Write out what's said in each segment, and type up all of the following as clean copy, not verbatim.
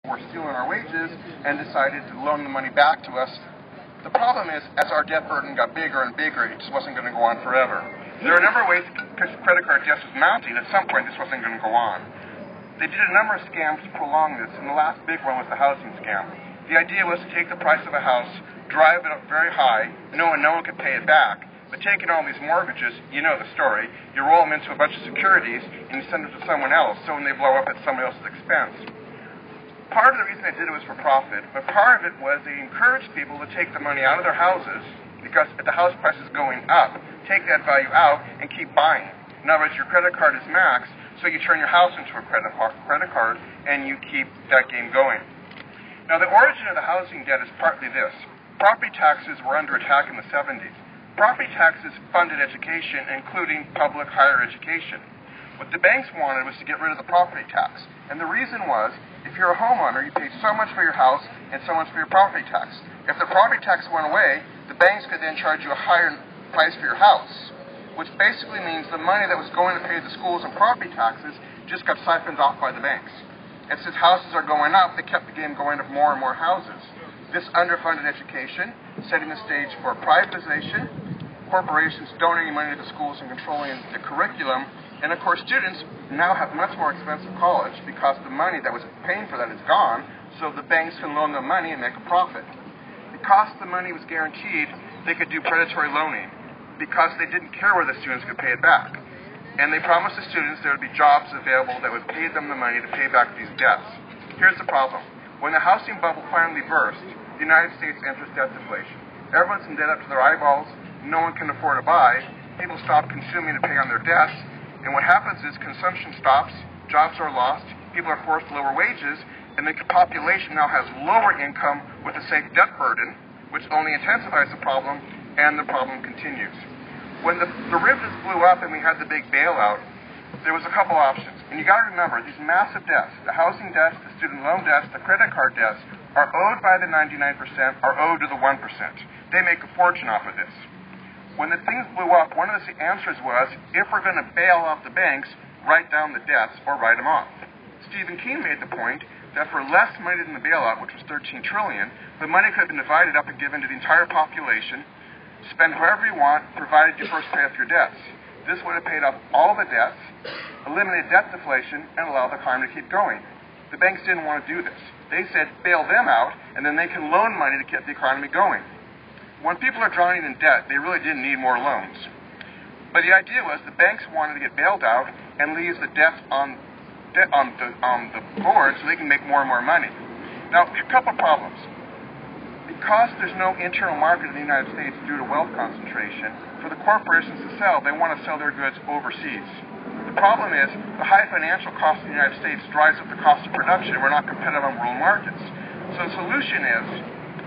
were stealing our wages and decided to loan the money back to us. The problem is, as our debt burden got bigger and bigger, it just wasn't going to go on forever. There are a number of ways because credit card debt was mounting. At some point, this wasn't going to go on. They did a number of scams to prolong this, and the last big one was the housing scam. The idea was to take the price of a house, drive it up very high, knowing no one could pay it back. But taking all these mortgages, you know the story, you roll them into a bunch of securities and you send them to someone else, so when they blow up at somebody else's expense. Part of the reason they did it was for profit, but part of it was they encouraged people to take the money out of their houses because the house price is going up, take that value out and keep buying. In other words, your credit card is maxed, so you turn your house into a credit card and you keep that game going. Now the origin of the housing debt is partly this. Property taxes were under attack in the 70s. Property taxes funded education, including public higher education. What the banks wanted was to get rid of the property tax. And the reason was, if you're a homeowner, you pay so much for your house and so much for your property tax. If the property tax went away, the banks could then charge you a higher price for your house, which basically means the money that was going to pay the schools and property taxes just got siphoned off by the banks. And since houses are going up, they kept the game going of more and more houses. This underfunded education, setting the stage for privatization, corporations donating money to the schools and controlling the curriculum, and of course students now have much more expensive college because the money that was paying for that is gone, so the banks can loan them money and make a profit. Because the money was guaranteed, they could do predatory loaning because they didn't care whether the students could pay it back. And they promised the students there would be jobs available that would pay them the money to pay back these debts. Here's the problem. When the housing bubble finally burst, the United States enters debt deflation. Everyone's in debt up to their eyeballs. No one can afford to buy. People stop consuming to pay on their debts. And what happens is consumption stops, jobs are lost, people are forced to lower wages, and the population now has lower income with the same debt burden, which only intensifies the problem, and the problem continues. When the derivatives blew up and we had the big bailout, there was a couple options. And you got to remember, these massive debts, the housing debts, the student loan debts, the credit card debts, are owed by the 99%, are owed to the 1%. They make a fortune off of this. When the things blew up, one of the answers was, if we're going to bail out the banks, write down the debts or write them off. Stephen King made the point that for less money than the bailout, which was $13 trillion, the money could have been divided up and given to the entire population, spend however you want, provided you first pay off your debts. This would have paid off all the debts, eliminated debt deflation, and allowed the economy to keep going. The banks didn't want to do this. They said, bail them out, and then they can loan money to keep the economy going. When people are drowning in debt, they really didn't need more loans. But the idea was the banks wanted to get bailed out and leave the debts on the board so they can make more and more money. Now, a couple problems. Because there's no internal market in the United States due to wealth concentration, for the corporations to sell, they want to sell their goods overseas. The problem is the high financial cost of the United States drives up the cost of production, and we're not competitive on world markets. So the solution is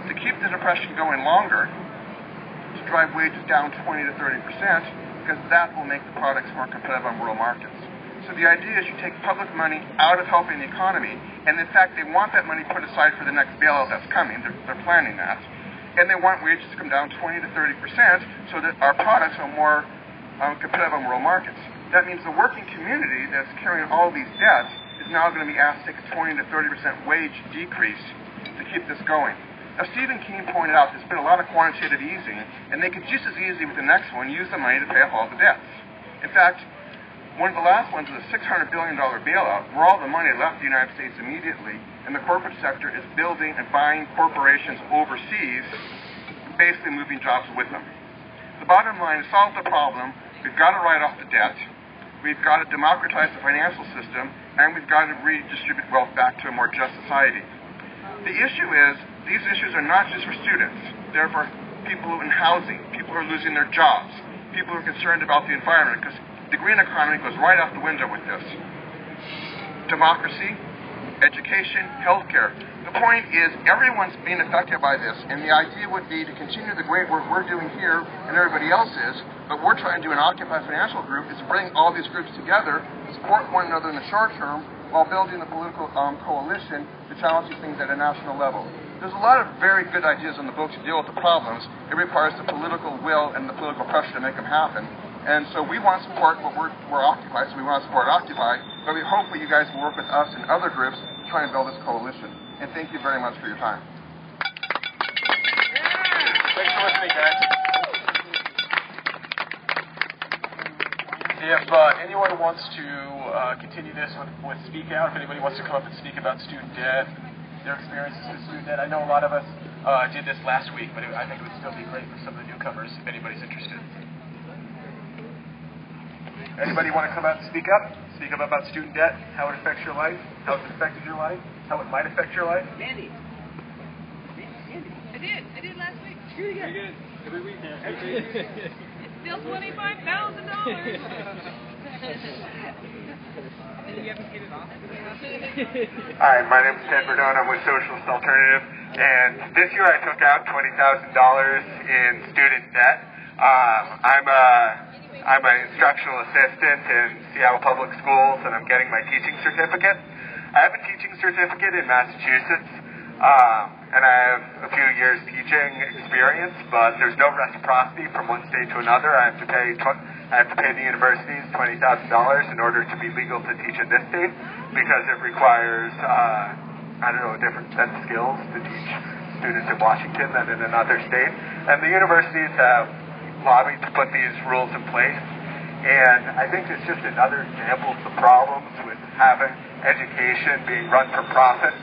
to keep the depression going longer, to drive wages down 20 to 30%, because that will make the products more competitive on world markets. So the idea is you take public money out of helping the economy, and in fact they want that money put aside for the next bailout that's coming. They're planning that. And they want wages to come down 20 to 30% so that our products are more competitive on world markets. That means the working community that's carrying all these debts is now going to be asked to take a 20 to 30% wage decrease to keep this going. Now, Stephen King pointed out there's been a lot of quantitative easing, and they could just as easily with the next one use the money to pay off all the debts. In fact, one of the last ones was a $600 billion bailout, where all the money left the United States immediately, and the corporate sector is building and buying corporations overseas, basically moving jobs with them. The bottom line is solve the problem. We've got to write off the debt. We've got to democratize the financial system, and we've got to redistribute wealth back to a more just society. The issue is, these issues are not just for students. They're for people in housing, people who are losing their jobs, people who are concerned about the environment, because the green economy goes right out the window with this. Democracy, education, healthcare. The point is, everyone's being affected by this, and the idea would be to continue the great work we're doing here and everybody else is, but we're trying to do an Occupy Financial Group, is bring all these groups together, support one another in the short term, while building a political coalition to challenge these things at a national level. There's a lot of very good ideas in the book to deal with the problems. It requires the political will and the political pressure to make them happen. And so we want to support what we're Occupy, so we want to support Occupy, but hopefully you guys will work with us and other groups try and build this coalition. And thank you very much for your time. Thanks for listening, guys. If anyone wants to continue this with Speak Out, if anybody wants to come up and speak about student debt, their experiences with student debt, I know a lot of us did this last week, but I think it would still be great for some of the newcomers if anybody's interested. Anybody want to come out and speak up? Speak up about student debt, how it affects your life, how it's affected your life, how it might affect your life? Mandy. I did last week. Do it again. Very good. Every week. It's still $25,000. You haven't paid it off? Hi, my name is Ted Verdone. I'm with Socialist Alternative, and this year I took out $20,000 in student debt. I'm an instructional assistant in Seattle Public Schools, and I'm getting my teaching certificate. I have a teaching certificate in Massachusetts, and I have a few years teaching experience, but there's no reciprocity from one state to another. I have to pay the universities $20,000 in order to be legal to teach in this state, because it requires, a different set of skills to teach students in Washington than in another state. And the universities have lobbied to put these rules in place, and I think it's just another example of the problems with having education being run for profit.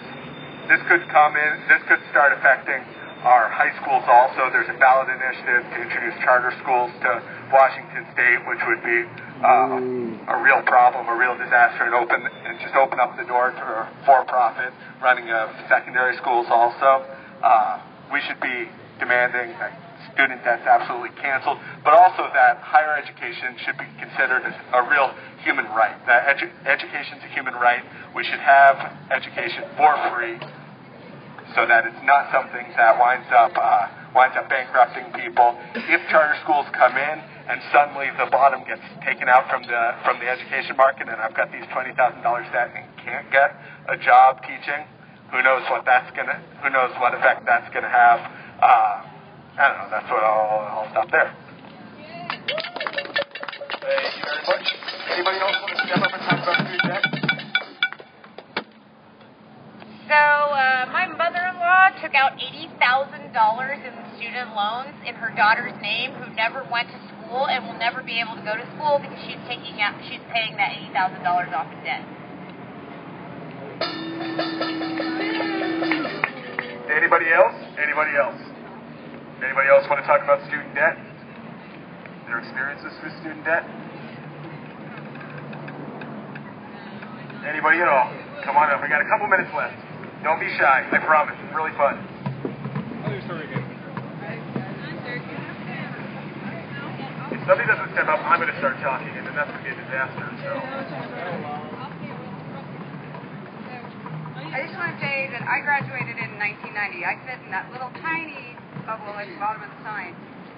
This could start affecting our high schools also. There's a ballot initiative to introduce charter schools to Washington State, which would be a real problem, a real disaster, and just open up the door for for-profit running of secondary schools also. We should be demanding that student debt's absolutely canceled, but also that higher education should be considered as a real human right. That education's a human right. We should have education for free, so that it's not something that winds up bankrupting people. If charter schools come in and suddenly the bottom gets taken out from the education market, and I've got these $20,000 debt and can't get a job teaching, who knows what effect that's gonna have. I don't know. That's what I'll stop there. Thank you very much. Anybody else want to step up and talk about student debt? So, my mother-in-law took out $80,000 in student loans in her daughter's name, who never went to school and will never be able to go to school because she's paying that $80,000 off in debt. Anybody else? Anybody else? Anybody else want to talk about student debt? Their experiences with student debt? Anybody at all? Come on up. We got a couple minutes left. Don't be shy. I promise. It's really fun. If somebody doesn't step up, I'm going to start talking, and then that's going to be a disaster. So. I just want to say that I graduated in 1990. I fit in that little tiny bubble at the bottom of the sign.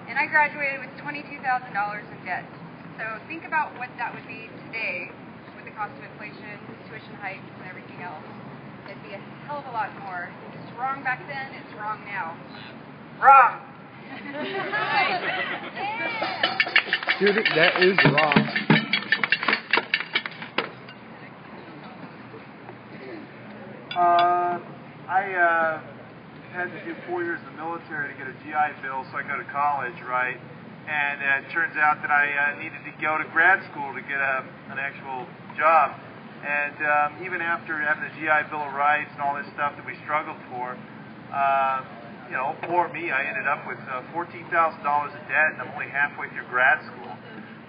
And I graduated with $22,000 in debt. So think about what that would be today with the cost of inflation, tuition hikes, and everything else. It'd be a hell of a lot more. It's wrong back then, it's wrong now. Wrong! Dude, that is wrong. I had to do 4 years in the military to get a GI Bill so I could go to college, right? And it turns out that I needed to go to grad school to get an actual job. And even after having the GI Bill of Rights and all this stuff that we struggled for, poor me, I ended up with $14,000 of debt, and I'm only halfway through grad school.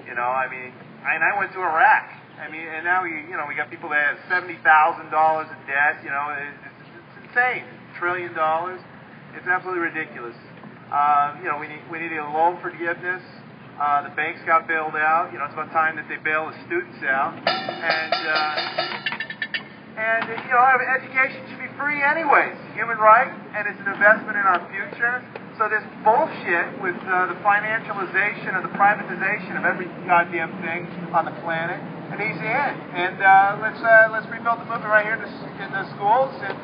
And I went to Iraq. And now we got people that have $70,000 in debt. It's insane. $1 trillion. It's absolutely ridiculous. We need a loan forgiveness. The banks got bailed out. It's about time that they bail the students out. And education should be free anyways. Human right, and it's an investment in our future. So this bullshit with the financialization and the privatization of every goddamn thing on the planet, it needs to end. And let's rebuild the movement right here in the schools, and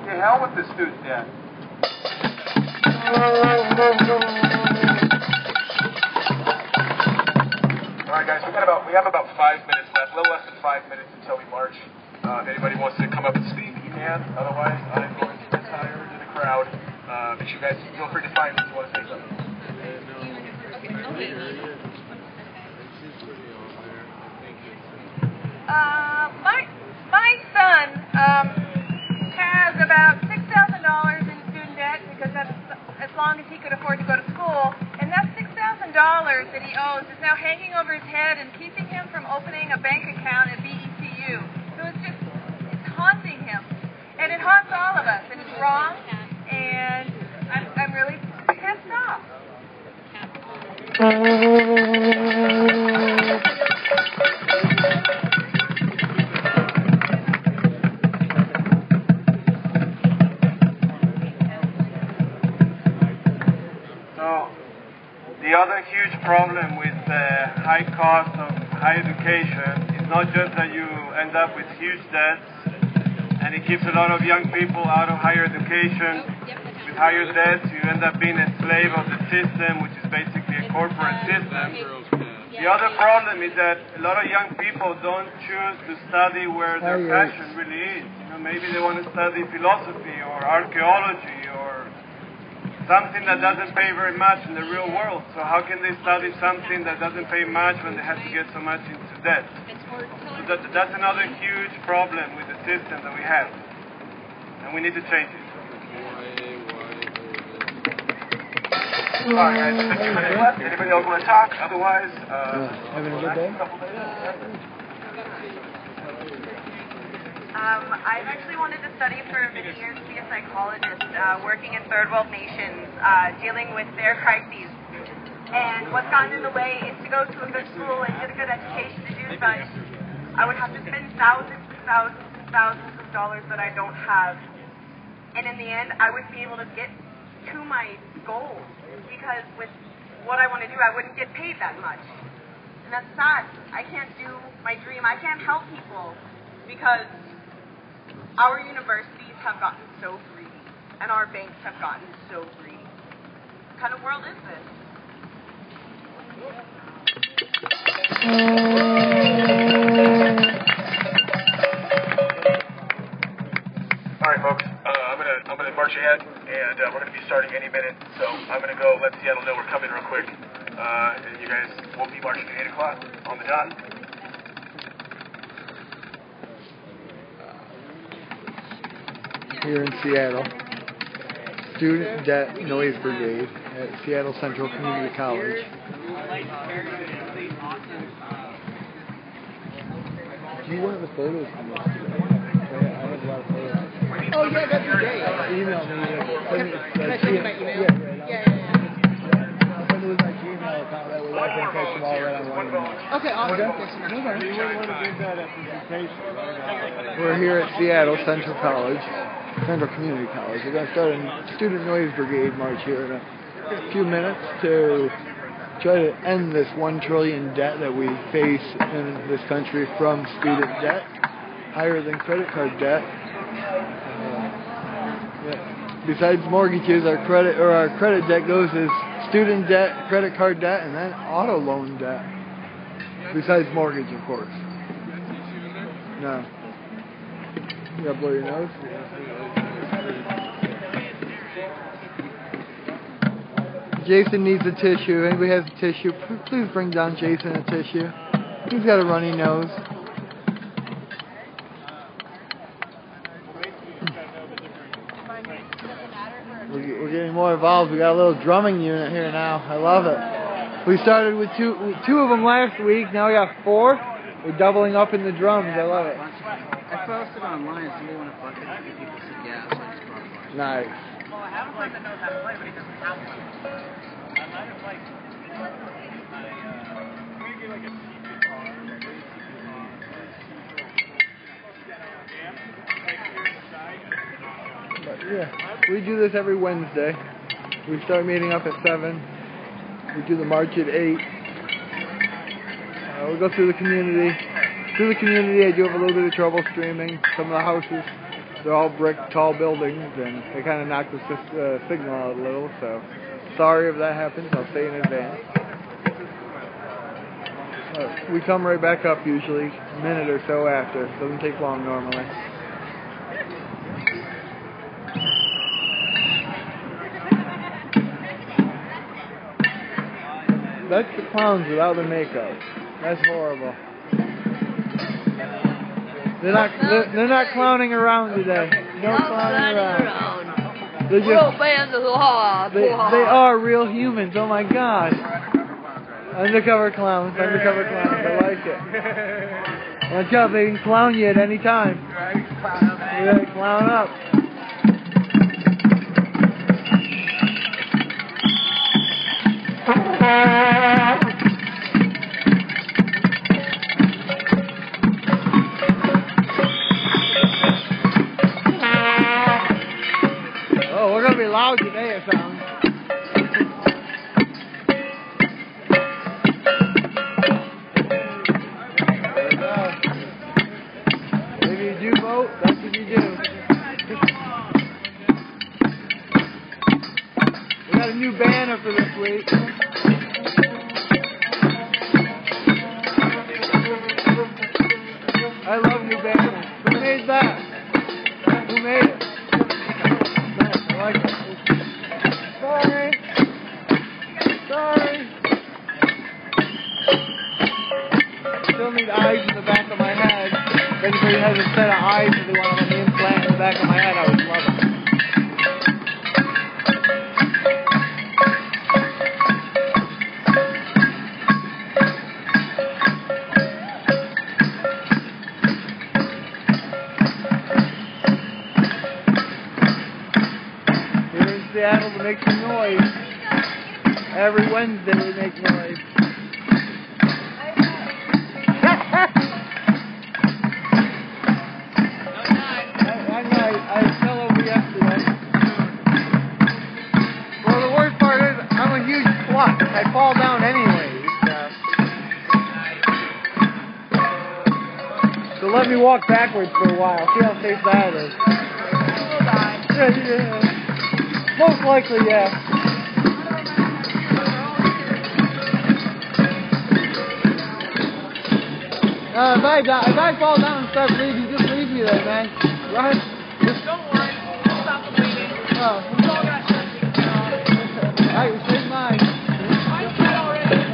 to hell with the student debt. All right, guys, we have about 5 minutes left, a little less than 5 minutes until we march. If anybody wants to come up and speak, you can. Otherwise, I'm going to retire into the crowd. But you guys feel free to find me if you want to say something. My son has about $6,000 in student debt because that's as long as he could afford to go to school, and that $6,000 that he owes is now hanging over his head and keeping him from opening a bank account at BECU. So it's haunting him, and it haunts all of us, and it's wrong, and I'm really pissed off. The other huge problem with the high cost of higher education is not just that you end up with huge debts, and it keeps a lot of young people out of higher education. With higher debts, you end up being a slave of the system, which is basically a corporate system. The other problem is that a lot of young people don't choose to study where their passion really is. You know, maybe they want to study philosophy or archaeology or something that doesn't pay very much in the real world. So how can they study something that doesn't pay much when they have to get so much into debt? So that's another huge problem with the system that we have. And we need to change it. All right, guys, 15 minutes left. Anybody else want to talk? Otherwise, having a good day? I've actually wanted to study for many years to be a psychologist, working in third world nations, dealing with their crises. And what's gotten in the way is to go to a good school and get a good education to do such. I would have to spend thousands and thousands and thousands of dollars that I don't have. And in the end, I wouldn't be able to get to my goals because with what I want to do, I wouldn't get paid that much. And that's sad. I can't do my dream. I can't help people because our universities have gotten so greedy, and our banks have gotten so greedy. What kind of world is this? all right, folks. I'm gonna march ahead, and we're gonna be starting any minute. So I'm gonna go let Seattle know we're coming real quick, and you guys will be marching at 8 o'clock on the dot. Here in Seattle, Student Debt Noise Brigade at Seattle Central Community College. Do you want the photos from this? I have a lot of photos. Oh, yeah, that'd be great. Email me. Send me Can I send you my email? Yeah. I'll send it with my Gmail account. That way I can catch them all right on one email. Okay, awesome. Okay. Okay. You wouldn't want to give that a presentation. We're here at Seattle Central College, Central Community College. We're going to start a Student Noise Brigade march here in a few minutes to try to end this $1 trillion debt that we face in this country from student debt, higher than credit card debt. Besides mortgages, our credit debt goes as student debt, credit card debt, and then auto loan debt. Besides mortgage, of course. No. You gotta blow your nose? Jason needs a tissue. Anybody has a tissue? Please bring down Jason a tissue. He's got a runny nose. We're getting more involved. We got a little drumming unit here now. I love it. We started with two of them last week. Now we got 4. We're doubling up in the drums. I love it. I posted online. Somebody want to bucket it? People said yeah, so I just brought it. Nice. Well, I have a friend that knows how to play, but he doesn't have one. I might have like maybe like a cheap guitar. But yeah, we do this every Wednesday. We start meeting up at 7. We do the march at 8. We go through the community. Through the community, I do have a little bit of trouble streaming. Some of the houses, they're all brick, tall buildings, and they kind of knock the signal out a little. So sorry if that happens. I'll say in advance. We come right back up usually, a minute or so after. Doesn't take long normally. That's the clowns without the makeup. That's horrible. They're not clowning around today. No clowning around. They're just, they are real humans. Oh my God. Undercover clowns. I like it. Watch out, they can clown you at any time. Yeah, clown up. Oh, we're gonna be loud today, it sounds. That's what you do. We got a new banner for this week. I love new banners. Who made that? Who made it? Nice, I like it. Sorry. Still need eyes in the back of my head. If anybody has a set of eyes that they want to let me implant in the back of my head, I would love it. Here in Seattle to make some noise. Every Wednesday we make noise. I fall down anyways. So let me walk backwards for a while. See how safe that is. Yeah. Most likely, yeah. If I fall down and start bleeding, just leave me there, man. Right? Don't worry. Stop the bleeding. Oh. It's all got something. Alright, save mine.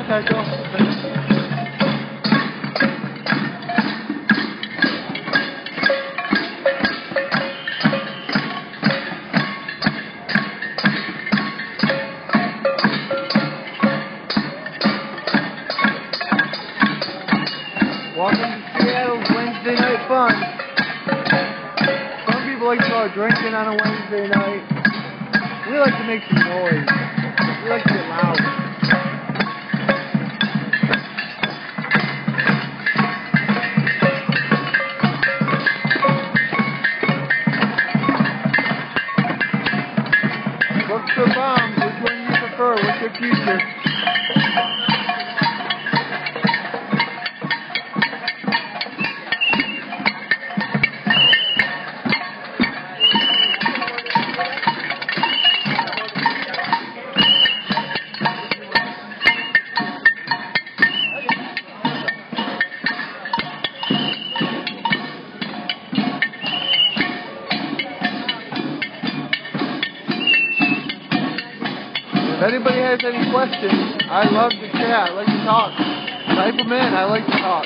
Okay, go. Welcome to Seattle's Wednesday Night Fun. Some people like to go drinking on a Wednesday night. We like to make some noise. We like to get loud. Books or bombs? Which one do you prefer? What's your future? If anybody has any questions, I love to chat. I like to talk. Type them in. I like to talk.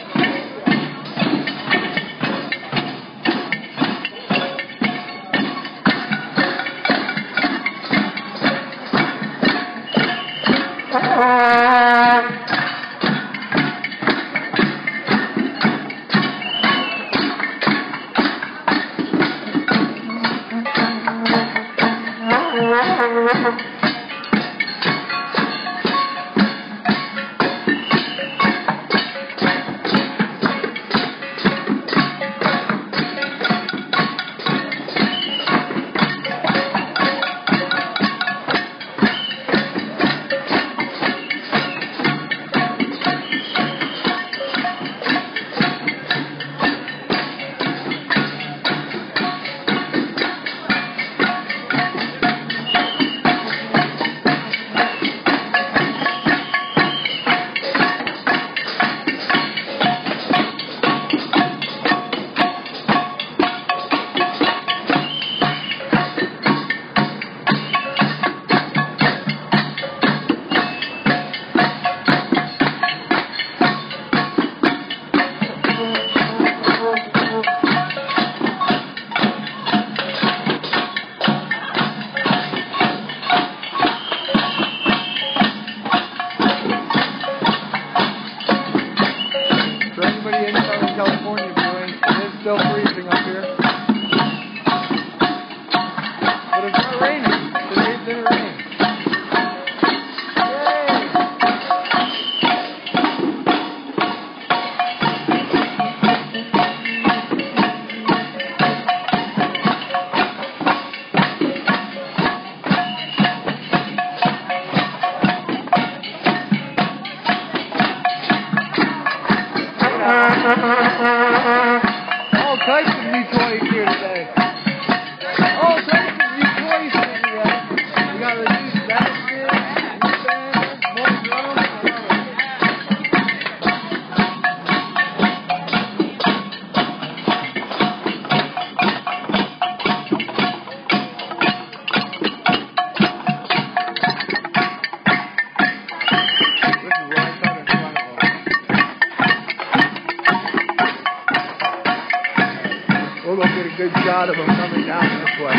lot of them coming down this way.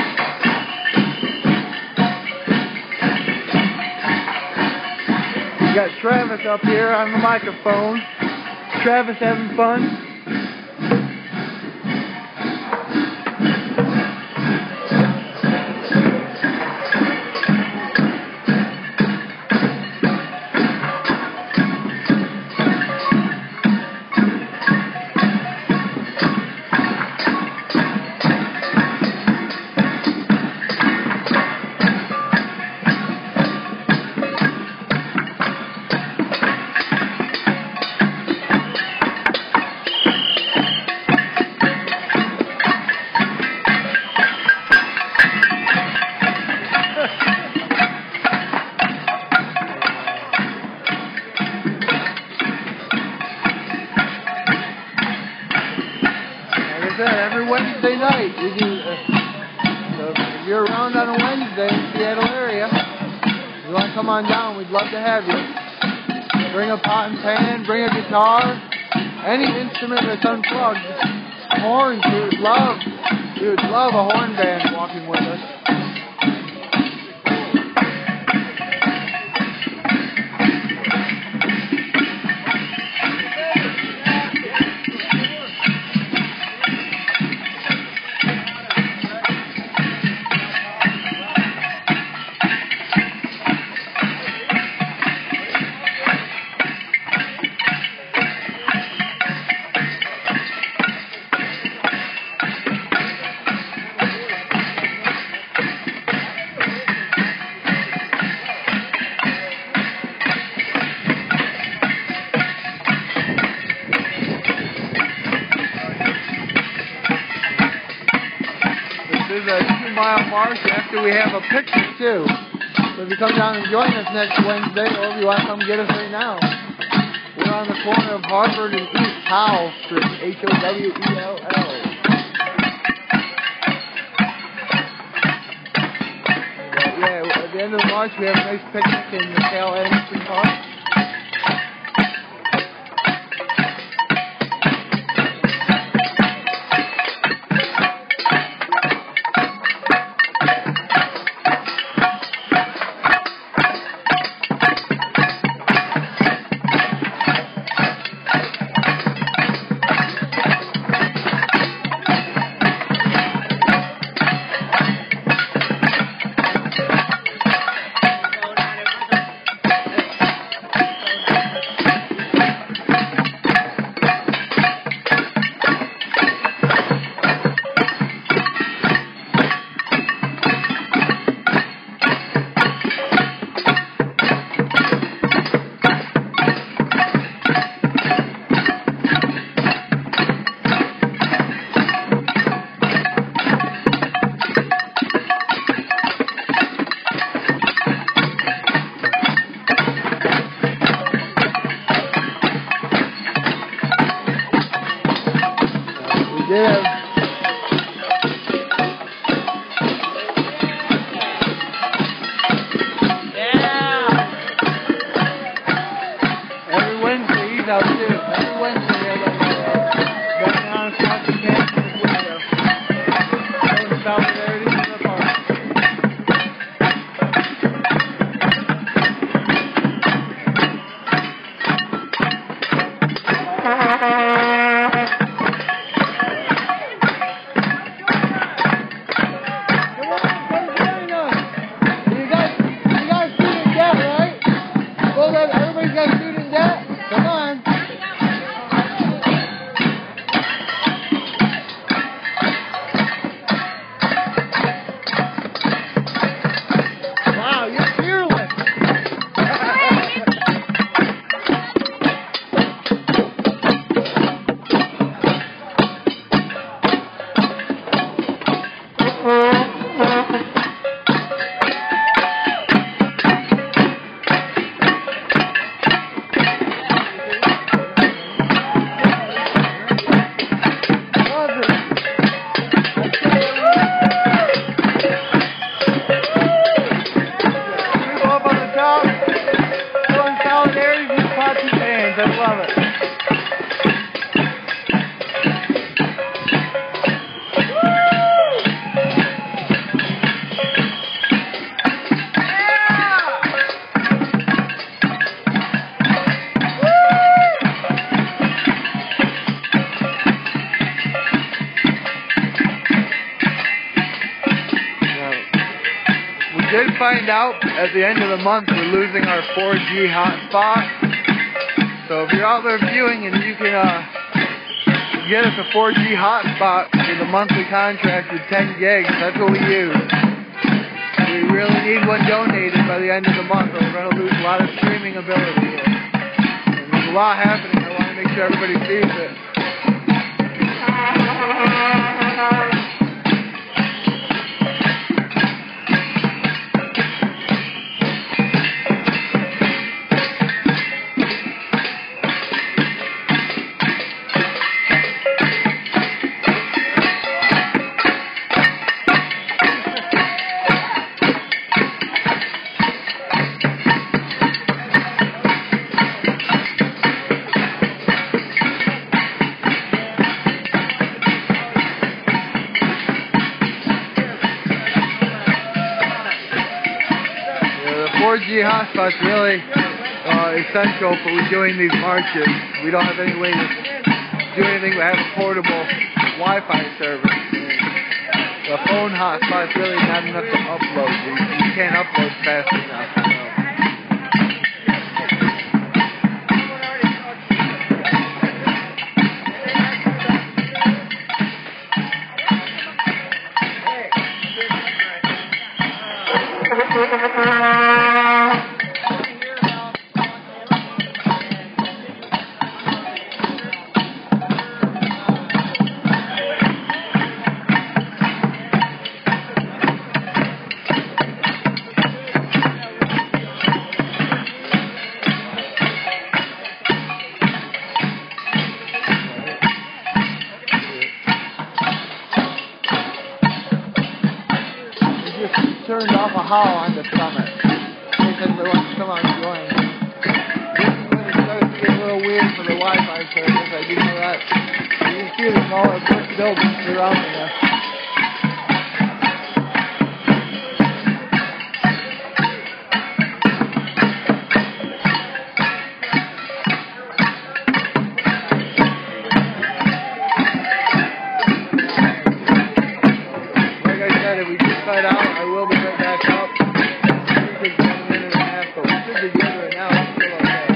We got Travis up here on the microphone. Travis having fun? Every Wednesday night we do. So if you're around on a Wednesday in the Seattle area, if you want to come on down, we'd love to have you. Bring a pot and pan, bring a guitar, any instrument that's unplugged. Horns, we would love a horn band walking with us. This is a 2-mile march after we have a picnic too. So if you come down and join us next Wednesday, or if you want to come get us right now, we're on the corner of Harvard and East Howell Street, Howell. Yeah, at the end of the march we have a nice picnic in the Cal Anderson Park. Every Wednesday he's out too. Every Wednesday they're going down across the campus window. Showing solidarity to the park. Everybody's got student debt. Come on. did find out at the end of the month we're losing our 4G hotspot. So if you're out there viewing and you can get us a 4G hotspot with a monthly contract with 10 gigs, that's what we use. We really need one donated by the end of the month or we're going to lose a lot of streaming ability here. And there's a lot happening. I want to make sure everybody sees it. The 4G hotspot's really essential for doing these marches. We don't have any way to do anything but have a portable Wi-Fi service. The phone hotspot's really not enough to upload. You can't upload fast enough. Turned off a hall on the summit. In case anybody wants to come out and join. This is when it starts to get a little weird for the Wi-Fi service. I do know that. You can see the smaller brick buildings surrounding us. If we just cut out, I will be right back up. It takes 1 minute and a half, but we should be good right now. It's still okay.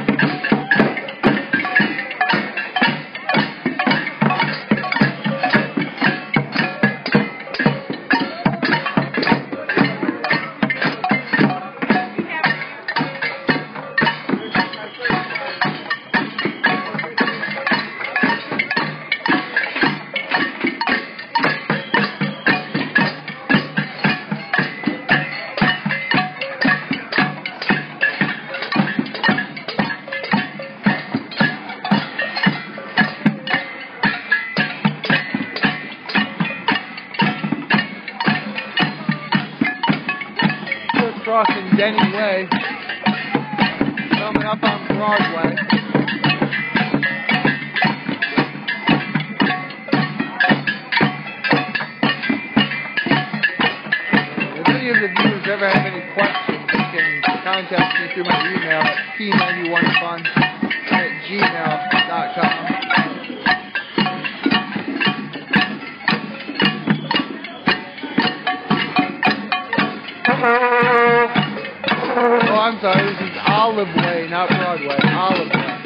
Crossing Denny Way, coming up on Broadway. If any of the viewers ever have any questions, you can contact me through my email at p91fun@gmail.com. Oh, I'm sorry, this is Olive Way, not Broadway. Olive Way.